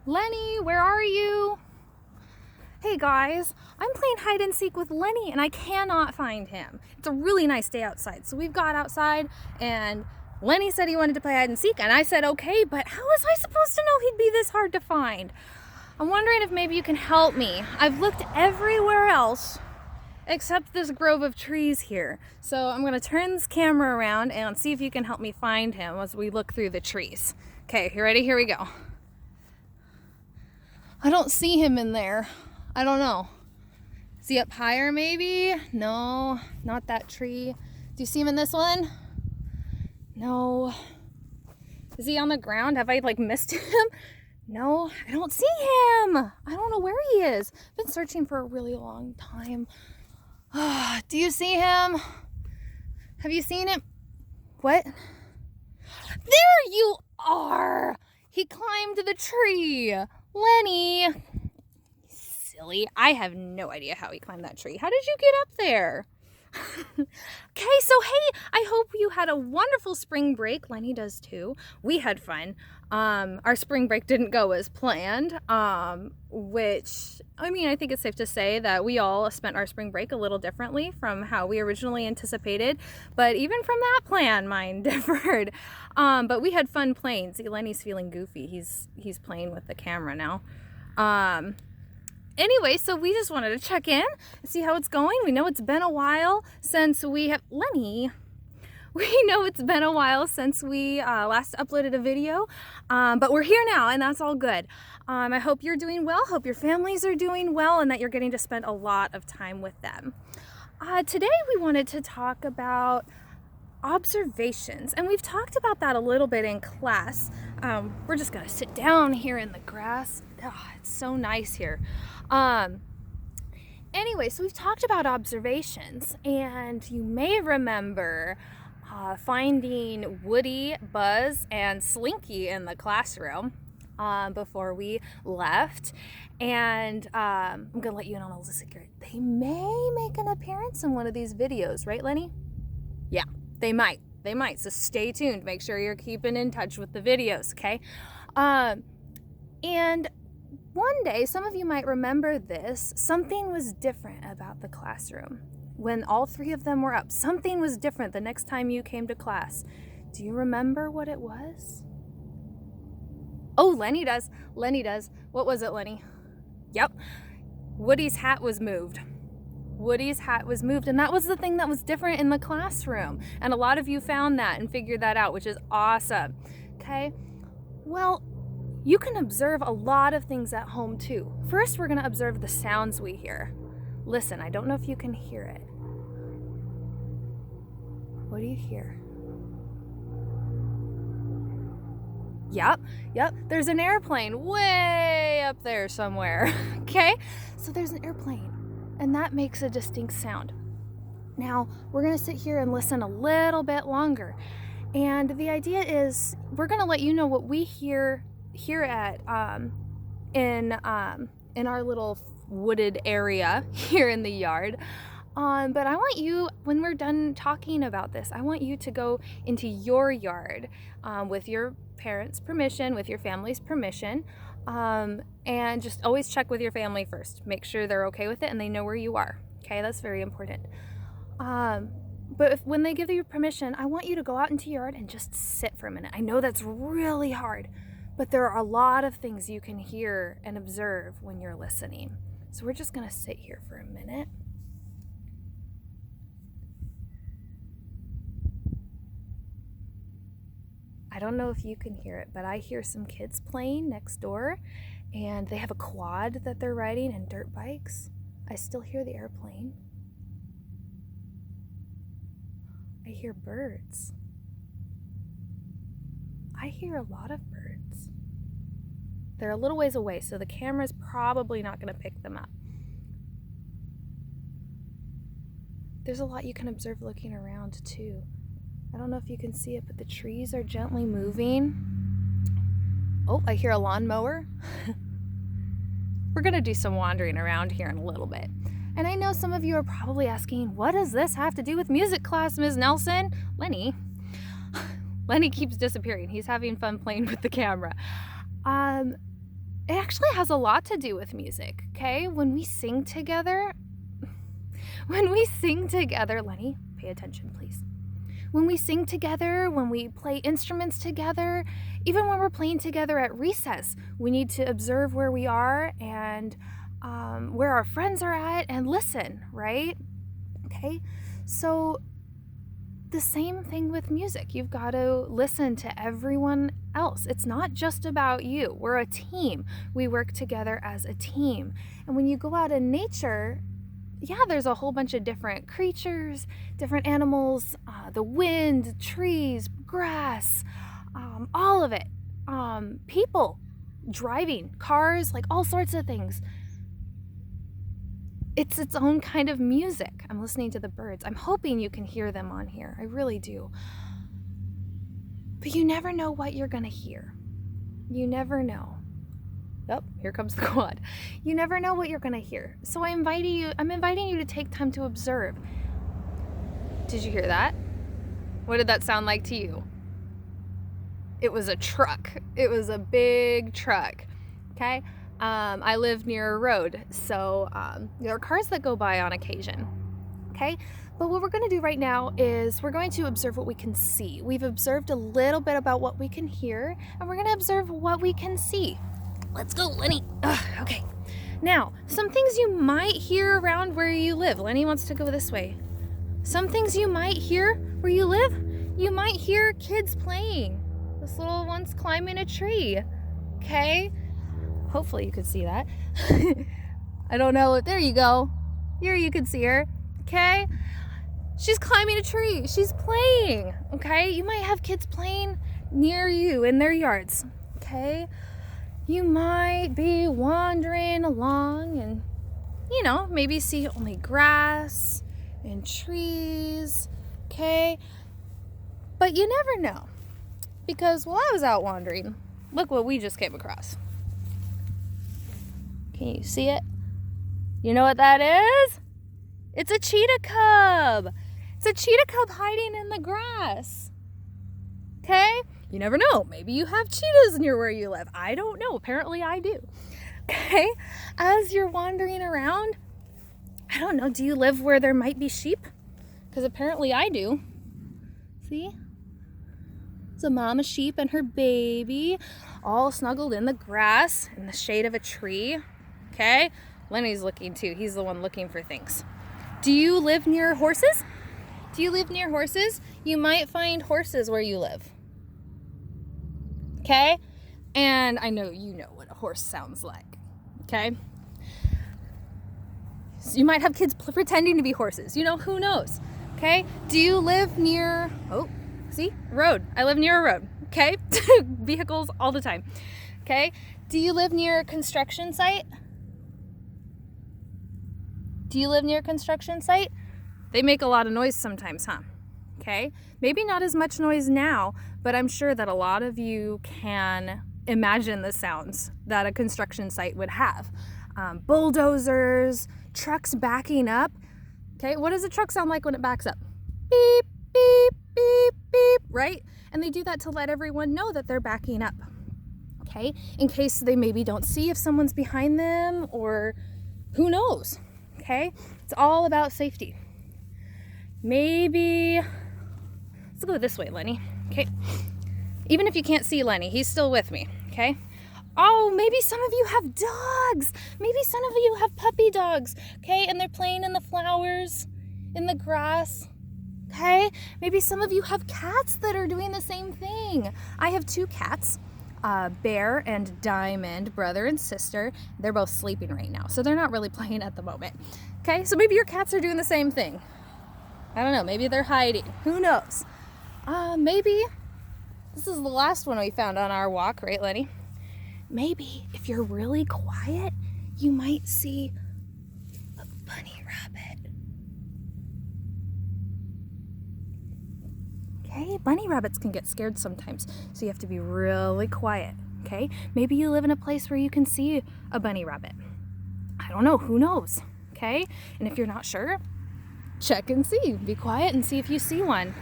Lenny, where are you? Hey guys, I'm playing hide and seek with Lenny and I cannot find him. It's a really nice day outside. So we've got outside and Lenny said he wanted to play hide and seek and I said okay, but how was I supposed to know he'd be this hard to find? I'm wondering if maybe you can help me. I've looked everywhere else except this grove of trees here. So I'm gonna turn this camera around and see if you can help me find him as we look through the trees. Okay, you ready? Here we go. I don't see him in there. I don't know. Is he up higher maybe? No, not that tree. Do you see him in this one? No. Is he on the ground? Have I missed him? No, I don't see him. I don't know where he is. I've been searching for a really long time. Do you see him? Have you seen him? What? There you are. He climbed the tree. Lenny. Silly. I have no idea how he climbed that tree. How did you get up there? Okay, so hey, I hope you had a wonderful spring break. Lenny does too. We had fun. Our spring break didn't go as planned, which, I mean, I think it's safe to say that we all spent our spring break a little differently from how we originally anticipated, but even from that plan, mine differed. But we had fun playing. See, Lenny's feeling goofy. He's playing with the camera now. Anyway, so we just wanted to check in, see how it's going. We know it's been a while since we have, Lenny, we know it's been a while since we last uploaded a video, but we're here now and that's all good. I hope you're doing well, hope your families are doing well and that you're getting to spend a lot of time with them. Today we wanted to talk about observations, and we've talked about that a little bit in class. We're just gonna sit down here in the grass. Oh, it's so nice here. Anyway, so we've talked about observations, and you may remember finding Woody, Buzz, and Slinky in the classroom before we left. And I'm gonna let you in on a little secret. They may make an appearance in one of these videos, right, Lenny? Yeah, they might. So stay tuned. Make sure you're keeping in touch with the videos, okay? And one day, some of you might remember this, something was different about the classroom. When all three of them were up, something was different the next time you came to class. Do you remember what it was? Oh, Lenny does. What was it, Lenny? Yep. Woody's hat was moved. And that was the thing that was different in the classroom. And a lot of you found that and figured that out, which is awesome. Okay? Well, you can observe a lot of things at home too. First, we're going to observe the sounds we hear. Listen, I don't know if you can hear it. What do you hear? Yep. There's an airplane way up there somewhere. Okay? So there's an airplane, and that makes a distinct sound. Now, we're going to sit here and listen a little bit longer. And the idea is we're going to let you know what we hear here at in our little wooded area here in the yard. But I want you, when we're done talking about this, I want you to go into your yard with your parents' permission, with your family's permission, and just always check with your family first. Make sure they're okay with it and they know where you are. Okay, that's very important. But when they give you permission, I want you to go out into your yard and just sit for a minute. I know that's really hard, but there are a lot of things you can hear and observe when you're listening. So we're just gonna sit here for a minute. I don't know if you can hear it, but I hear some kids playing next door, and they have a quad that they're riding and dirt bikes. I still hear the airplane. I hear birds. I hear a lot of birds. They're a little ways away, so the camera's probably not going to pick them up. There's a lot you can observe looking around too. I don't know if you can see it, but the trees are gently moving. Oh, I hear a lawnmower. We're going to do some wandering around here in a little bit. And I know some of you are probably asking, what does this have to do with music class, Ms. Nelson? Lenny keeps disappearing. He's having fun playing with the camera. it actually has a lot to do with music, okay? When we sing together, Lenny, pay attention, please. When we sing together, when we play instruments together, even when we're playing together at recess, we need to observe where we are and where our friends are at and listen, right? Okay, so the same thing with music. You've got to listen to everyone else. It's not just about you. We're a team. We work together as a team. And when you go out in nature, yeah, there's a whole bunch of different creatures, different animals, the wind, trees, grass, all of it. People driving, cars, like all sorts of things. It's its own kind of music. I'm listening to the birds. I'm hoping you can hear them on here. I really do. But you never know what you're going to hear. You never know. Oh, here comes the quad. You never know what you're going to hear. So I'm inviting you to take time to observe. Did you hear that? What did that sound like to you? It was a truck. It was a big truck. Okay? I live near a road, so there are cars that go by on occasion. Okay? But what we're going to do right now is we're going to observe what we can see. We've observed a little bit about what we can hear, and we're going to observe what we can see. Let's go, Lenny. Okay. Now, some things you might hear around where you live. Lenny wants to go this way. Some things you might hear where you live. You might hear kids playing. This little one's climbing a tree. Okay? Hopefully you could see that. I don't know. There you go. Here you can see her. Okay? She's climbing a tree. She's playing. Okay? You might have kids playing near you in their yards. Okay? You might be wandering along and, maybe see only grass and trees, okay? But you never know, because while I was out wandering, look what we just came across. Can you see it? You know what that is? It's a cheetah cub. It's a cheetah cub hiding in the grass, okay? You never know. Maybe you have cheetahs near where you live. I don't know. Apparently I do. Okay? As you're wandering around, I don't know. Do you live where there might be sheep? Because apparently I do. See? It's a mama sheep and her baby all snuggled in the grass in the shade of a tree. Okay? Lenny's looking too. He's the one looking for things. Do you live near horses? Do you live near horses? You might find horses where you live. Okay? And I know you know what a horse sounds like. Okay? So you might have kids pretending to be horses. Who knows? Okay? Do you live near, road. I live near a road. Okay? Vehicles all the time. Okay? Do you live near a construction site? Do you live near a construction site? They make a lot of noise sometimes, huh? Okay? Maybe not as much noise now, but I'm sure that a lot of you can imagine the sounds that a construction site would have. Bulldozers, trucks backing up. Okay, what does a truck sound like when it backs up? Beep, beep, beep, beep, right? And they do that to let everyone know that they're backing up. Okay, in case they maybe don't see if someone's behind them, or who knows. Okay, it's all about safety. Maybe, let's go this way, Lenny. Okay, even if you can't see Lenny, he's still with me. Okay. Oh, maybe some of you have dogs. Maybe some of you have puppy dogs. Okay, and they're playing in the flowers, in the grass. Okay, maybe some of you have cats that are doing the same thing. I have 2 cats, Bear and Diamond, brother and sister. They're both sleeping right now, so they're not really playing at the moment. Okay, so maybe your cats are doing the same thing. I don't know, maybe they're hiding. Who knows? Maybe this is the last one we found on our walk, right, Lenny? Maybe if you're really quiet, you might see a bunny rabbit. Okay, bunny rabbits can get scared sometimes, so you have to be really quiet, okay? Maybe you live in a place where you can see a bunny rabbit. I don't know, who knows, okay? And if you're not sure, check and see. Be quiet and see if you see one.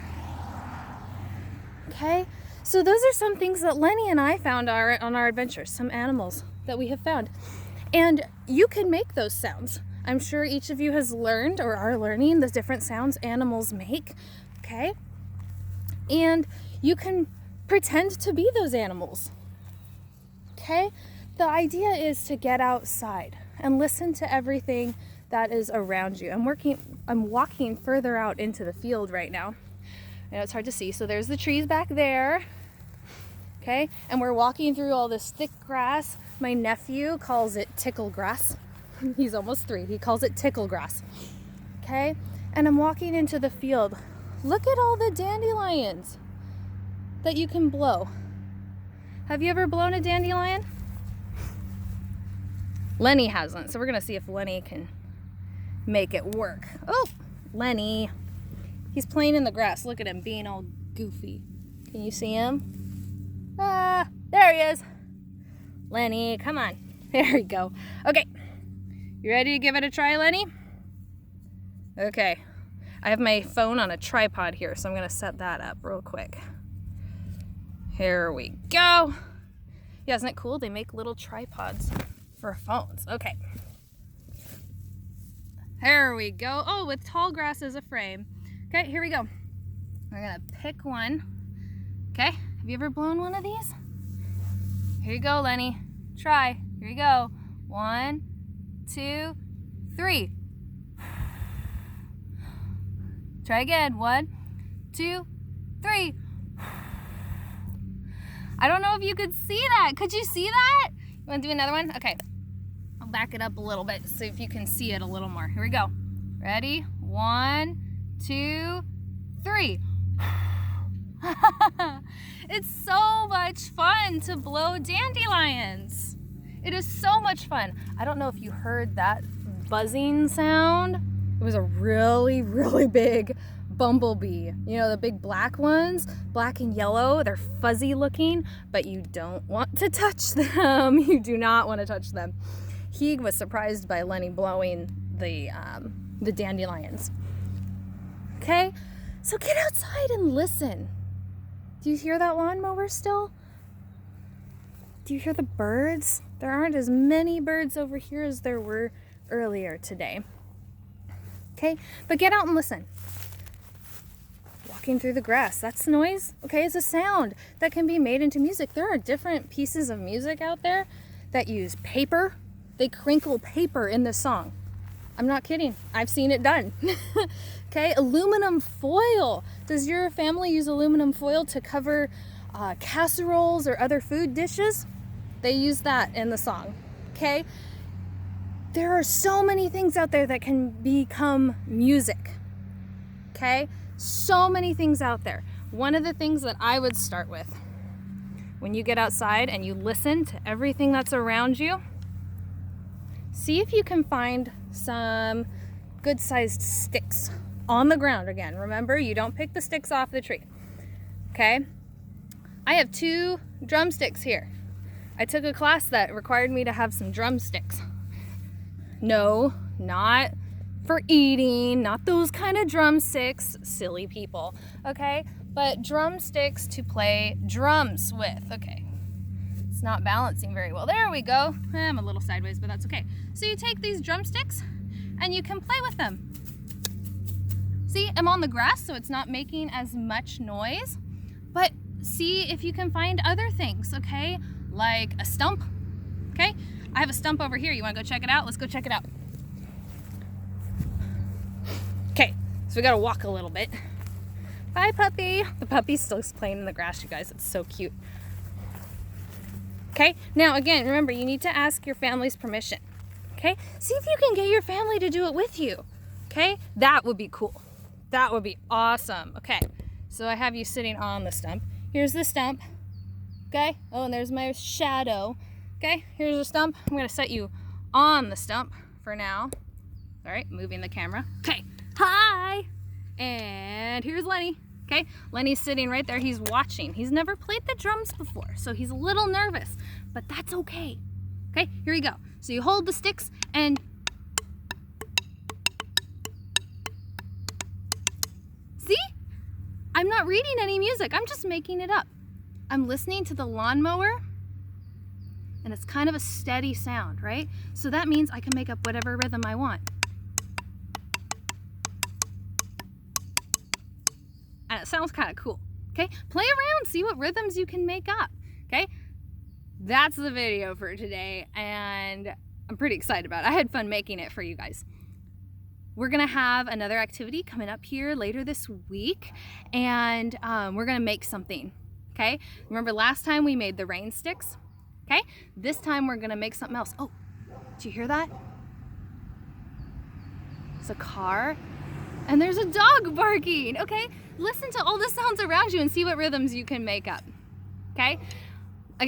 Okay? So those are some things that Lenny and I found on our adventures, some animals that we have found. And you can make those sounds. I'm sure each of you has learned or are learning the different sounds animals make, okay? And you can pretend to be those animals, okay? The idea is to get outside and listen to everything that is around you. I'm walking further out into the field right now. I know it's hard to see. So there's the trees back there, okay? And we're walking through all this thick grass. My nephew calls it tickle grass. He's almost 3. He calls it tickle grass, okay? And I'm walking into the field. Look at all the dandelions that you can blow. Have you ever blown a dandelion? Lenny hasn't, so we're gonna see if Lenny can make it work. Oh, Lenny. He's playing in the grass. Look at him being all goofy. Can you see him? Ah, there he is. Lenny, come on. There we go. Okay, you ready to give it a try, Lenny? Okay, I have my phone on a tripod here, so I'm gonna set that up real quick. Here we go. Yeah, isn't it cool? They make little tripods for phones. Okay. There we go. Oh, with tall grass as a frame. Okay, here we go. We're gonna pick one. Okay, have you ever blown one of these? Here you go, Lenny. Try. Here you go. 1, 2, 3. Try again. 1, 2, 3. I don't know if you could see that. Could you see that? You want to do another one? Okay. I'll back it up a little bit so if you can see it a little more. Here we go. Ready? 1, 2, 3. It's so much fun to blow dandelions. It is so much fun. I don't know if you heard that buzzing sound. It was a really, really big bumblebee. You know, the big black ones, black and yellow. They're fuzzy looking, but you don't want to touch them. You do not want to touch them. He was surprised by Lenny blowing the dandelions. Okay, so get outside and listen. Do you hear that lawnmower still? Do you hear the birds? There aren't as many birds over here as there were earlier today. Okay, but get out and listen. Walking through the grass, that's noise. Okay, it's a sound that can be made into music. There are different pieces of music out there that use paper. They crinkle paper in the song. I'm not kidding. I've seen it done. Okay, aluminum foil. Does your family use aluminum foil to cover casseroles or other food dishes? They use that in the song. Okay, there are so many things out there that can become music. Okay, so many things out there. One of the things that I would start with when you get outside and you listen to everything that's around you, see if you can find some good-sized sticks on the ground. Again, remember, you don't pick the sticks off the tree. Okay? I have 2 drumsticks here. I took a class that required me to have some drumsticks. No, not for eating, not those kind of drumsticks, silly people. Okay? But drumsticks to play drums with. Okay. It's not balancing very well. There we go. I'm a little sideways, but that's okay. So you take these drumsticks and you can play with them. See, I'm on the grass, so it's not making as much noise. But see if you can find other things, okay? Like a stump, okay? I have a stump over here. You wanna go check it out? Let's go check it out. Okay, so we gotta walk a little bit. Bye, puppy. The puppy's still playing in the grass, you guys. It's so cute. Okay, now again, remember, you need to ask your family's permission. Okay, see if you can get your family to do it with you. Okay, that would be cool. That would be awesome. Okay, so I have you sitting on the stump. Here's the stump. Okay, oh, and there's my shadow. Okay, here's the stump. I'm gonna set you on the stump for now. All right, moving the camera. Okay, hi, and here's Lenny. Okay, Lenny's sitting right there. He's watching. He's never played the drums before, so he's a little nervous, but that's okay. Okay, here we go. So you hold the sticks and see? I'm not reading any music. I'm just making it up. I'm listening to the lawnmower, and it's kind of a steady sound, right? So that means I can make up whatever rhythm I want. And it sounds kind of cool, okay? Play around, see what rhythms you can make up, okay? That's the video for today, and I'm pretty excited about it. I had fun making it for you guys. We're gonna have another activity coming up here later this week, and we're gonna make something, okay? Remember last time we made the rain sticks, okay? This time we're gonna make something else. Oh, did you hear that? It's a car, and there's a dog barking, okay? Listen to all the sounds around you and see what rhythms you can make up, okay?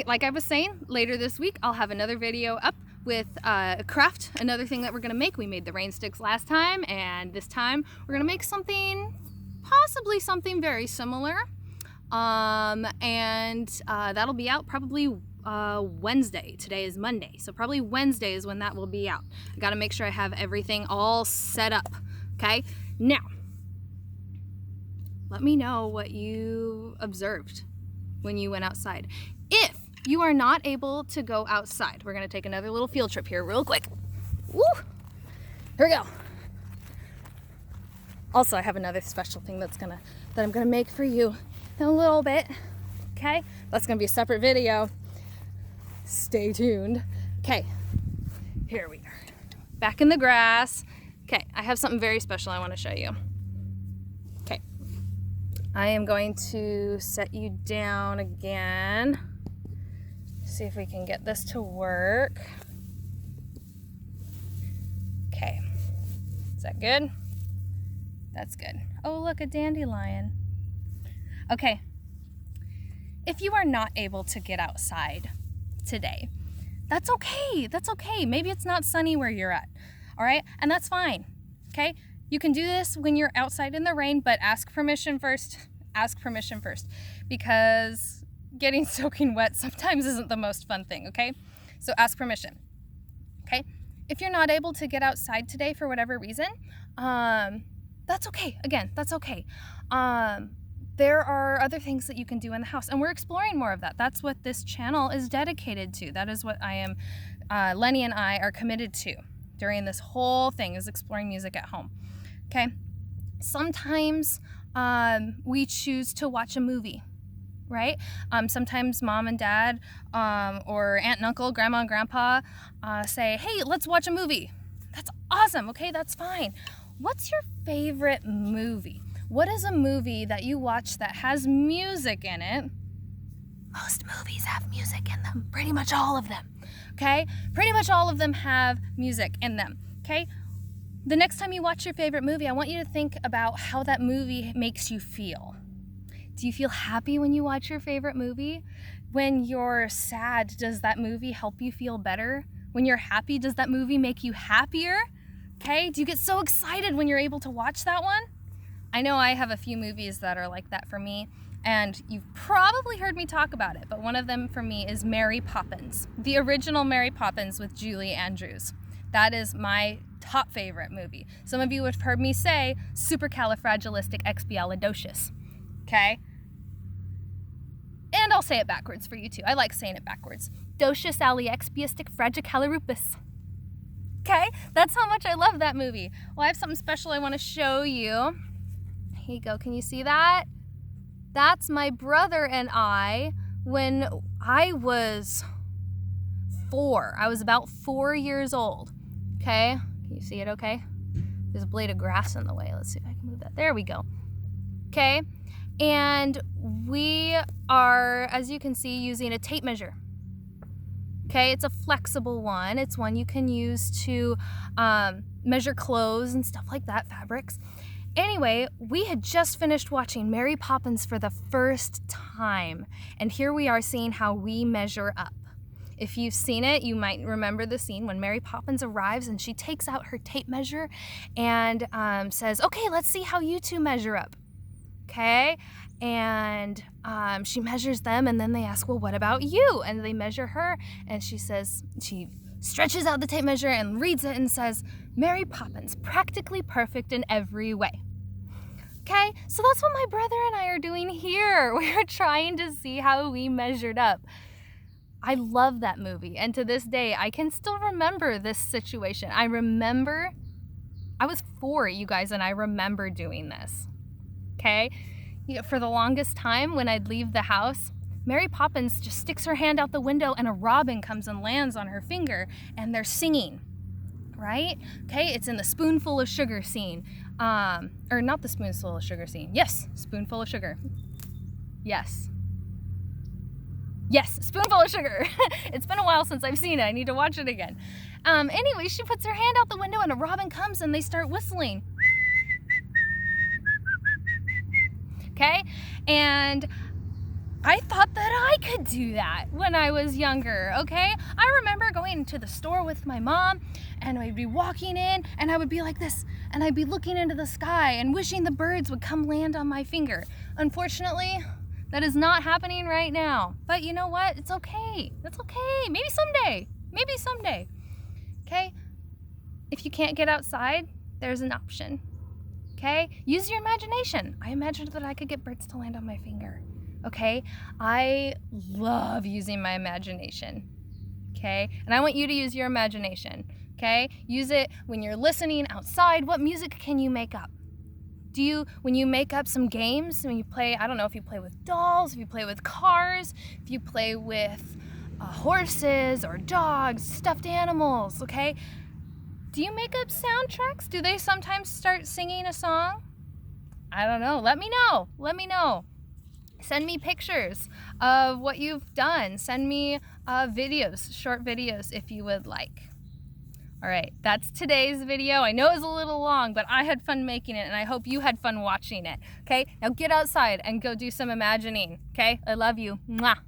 Like I was saying, later this week, I'll have another video up with a craft, another thing that we're gonna make. We made the rain sticks last time, and this time we're gonna make something, possibly something very similar. That'll be out probably Wednesday. Today is Monday, so probably Wednesday is when that will be out. I gotta make sure I have everything all set up, okay? Now, let me know what you observed when you went outside. If you are not able to go outside, we're gonna take another little field trip here real quick. Woo! Here we go. Also, I have another special thing that I'm gonna make for you in a little bit, okay? That's gonna be a separate video. Stay tuned. Okay, here we are. Back in the grass. Okay, I have something very special I wanna show you. Okay, I am going to set you down again. See if we can get this to work. Okay, is that good? That's good. Oh, look, a dandelion. Okay, if you are not able to get outside today, that's okay. That's okay. Maybe it's not sunny where you're at, all right? And that's fine, okay? You can do this when you're outside in the rain, but ask permission first. Ask permission first, because getting soaking wet sometimes isn't the most fun thing, okay? So ask permission, okay? If you're not able to get outside today for whatever reason, that's okay. Again, that's okay. There are other things that you can do in the house, and we're exploring more of that. That's what this channel is dedicated to. That is what Lenny and I are committed to during this whole thing, is exploring music at home, okay? Sometimes we choose to watch a movie, right? Sometimes mom and dad or aunt and uncle, grandma and grandpa say, hey, let's watch a movie. That's awesome, okay, that's fine. What's your favorite movie? What is a movie that you watch that has music in it? Most movies have music in them, pretty much all of them, okay? Pretty much all of them have music in them, okay? The next time you watch your favorite movie, I want you to think about how that movie makes you feel. Do you feel happy when you watch your favorite movie? When you're sad, does that movie help you feel better? When you're happy, does that movie make you happier? Okay, do you get so excited when you're able to watch that one? I know I have a few movies that are like that for me, and you've probably heard me talk about it, but one of them for me is Mary Poppins, the original Mary Poppins with Julie Andrews. That is my top favorite movie. Some of you have heard me say supercalifragilisticexpialidocious, okay? And I'll say it backwards for you too. I like saying it backwards. Docious aliexpiasticfragicalirupus. Okay, that's how much I love that movie. Well, I have something special I want to show you. Here you go, can you see that? That's my brother and I when I was 4. I was about 4 years old, okay? Can you see it okay? There's a blade of grass in the way. Let's see if I can move that. There we go. Okay, and we are, as you can see, using a tape measure. Okay, it's a flexible one. It's one you can use to measure clothes and stuff like that, fabrics. Anyway, we had just finished watching Mary Poppins for the first time, and here we are seeing how we measure up. If you've seen it, you might remember the scene when Mary Poppins arrives and she takes out her tape measure and says, okay, let's see how you two measure up. Okay, and she measures them, and then they ask, well, what about you? And they measure her, and she says, she stretches out the tape measure and reads it and says, Mary Poppins, practically perfect in every way. Okay, so that's what my brother and I are doing here. We're trying to see how we measured up. I love that movie, and to this day, I can still remember this situation. I was 4, you guys, and I remember doing this, okay? For the longest time, when I'd leave the house, Mary Poppins just sticks her hand out the window and a robin comes and lands on her finger, and they're singing, right? Okay, it's in the spoonful of sugar scene. Or not the spoonful of sugar scene. Yes, spoonful of sugar. Yes, spoonful of sugar. It's been a while since I've seen it. I need to watch it again. Anyway, she puts her hand out the window and a robin comes and they start whistling. Okay? And I thought that I could do that when I was younger, okay? I remember going to the store with my mom and I'd be walking in and I would be like this and I'd be looking into the sky and wishing the birds would come land on my finger. Unfortunately, that is not happening right now. But you know what? It's okay. That's okay. Maybe someday. Okay? If you can't get outside, there's an option. Okay? Use your imagination. I imagined that I could get birds to land on my finger. Okay? I love using my imagination. Okay? And I want you to use your imagination. Okay? Use it when you're listening outside. What music can you make up? When you make up some games, when you play, I don't know if you play with dolls, if you play with cars, if you play with horses or dogs, stuffed animals, okay? Do you make up soundtracks? Do they sometimes start singing a song? I don't know. Let me know. Send me pictures of what you've done. Send me videos, short videos if you would like. All right, that's today's video. I know it was a little long, but I had fun making it and I hope you had fun watching it. Okay, now get outside and go do some imagining. Okay, I love you. Mwah.